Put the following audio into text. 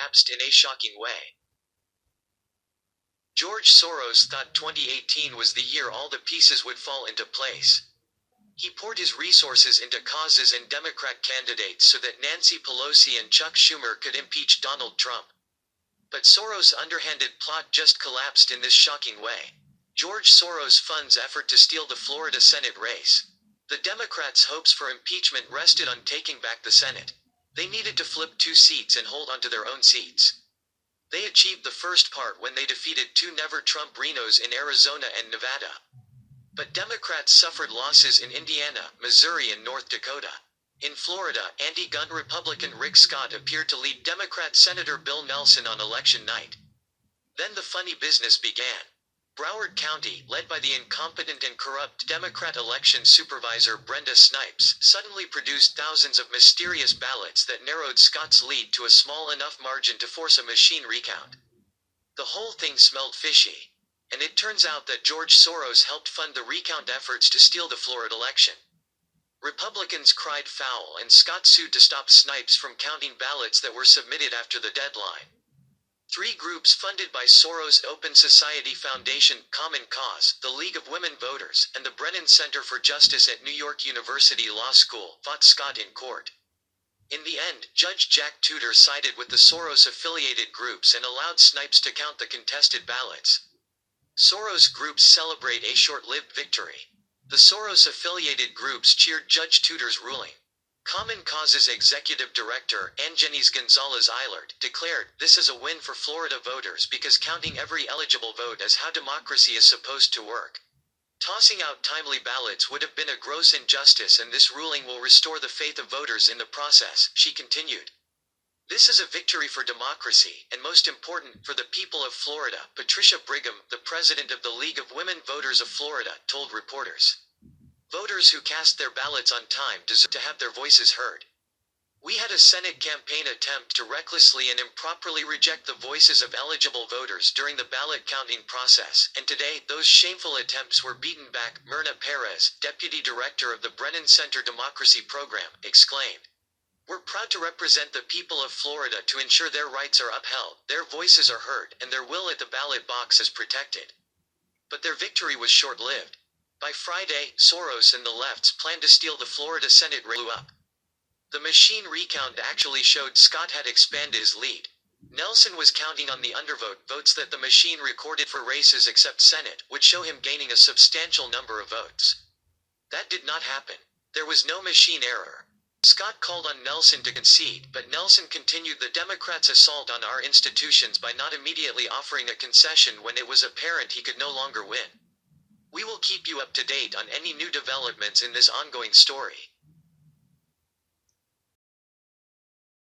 collapsed in a shocking way. George Soros thought 2018 was the year all the pieces would fall into place. He poured his resources into causes and Democrat candidates so that Nancy Pelosi and Chuck Schumer could impeach Donald Trump. But Soros' underhanded plot just collapsed in this shocking way. George Soros funds effort to steal the Florida Senate race. The Democrats' hopes for impeachment rested on taking back the Senate. They needed to flip 2 seats and hold onto their own seats. They achieved the first part when they defeated 2 never-Trump Renos in Arizona and Nevada. But Democrats suffered losses in Indiana, Missouri and North Dakota. In Florida, anti-gun Republican Rick Scott appeared to lead Democrat Senator Bill Nelson on election night. Then the funny business began. Broward County, led by the incompetent and corrupt Democrat election supervisor Brenda Snipes, suddenly produced thousands of mysterious ballots that narrowed Scott's lead to a small enough margin to force a machine recount. The whole thing smelled fishy. And it turns out that George Soros helped fund the recount efforts to steal the Florida election. Republicans cried foul and Scott sued to stop Snipes from counting ballots that were submitted after the deadline. 3 groups funded by Soros' Open Society Foundation, Common Cause, the League of Women Voters, and the Brennan Center for Justice at New York University Law School, fought Scott in court. In the end, Judge Jack Tudor sided with the Soros-affiliated groups and allowed Snipes to count the contested ballots. Soros groups celebrate a short-lived victory. The Soros-affiliated groups cheered Judge Tudor's ruling. Common Cause's executive director, Angenis Gonzalez-Eilert, declared, "This is a win for Florida voters because counting every eligible vote is how democracy is supposed to work. Tossing out timely ballots would have been a gross injustice and this ruling will restore the faith of voters in the process," she continued. "This is a victory for democracy, and most important, for the people of Florida," Patricia Brigham, the president of the League of Women Voters of Florida, told reporters. "Voters who cast their ballots on time deserve to have their voices heard. We had a Senate campaign attempt to recklessly and improperly reject the voices of eligible voters during the ballot counting process, and today, those shameful attempts were beaten back," Myrna Perez, deputy director of the Brennan Center Democracy Program, exclaimed. "We're proud to represent the people of Florida to ensure their rights are upheld, their voices are heard, and their will at the ballot box is protected." But their victory was short-lived. By Friday, Soros and the left's plan to steal the Florida Senate race blew up. The machine recount actually showed Scott had expanded his lead. Nelson was counting on the undervote votes that the machine recorded for races except Senate, would show him gaining a substantial number of votes. That did not happen. There was no machine error. Scott called on Nelson to concede, but Nelson continued the Democrats' assault on our institutions by not immediately offering a concession when it was apparent he could no longer win. We will keep you up to date on any new developments in this ongoing story.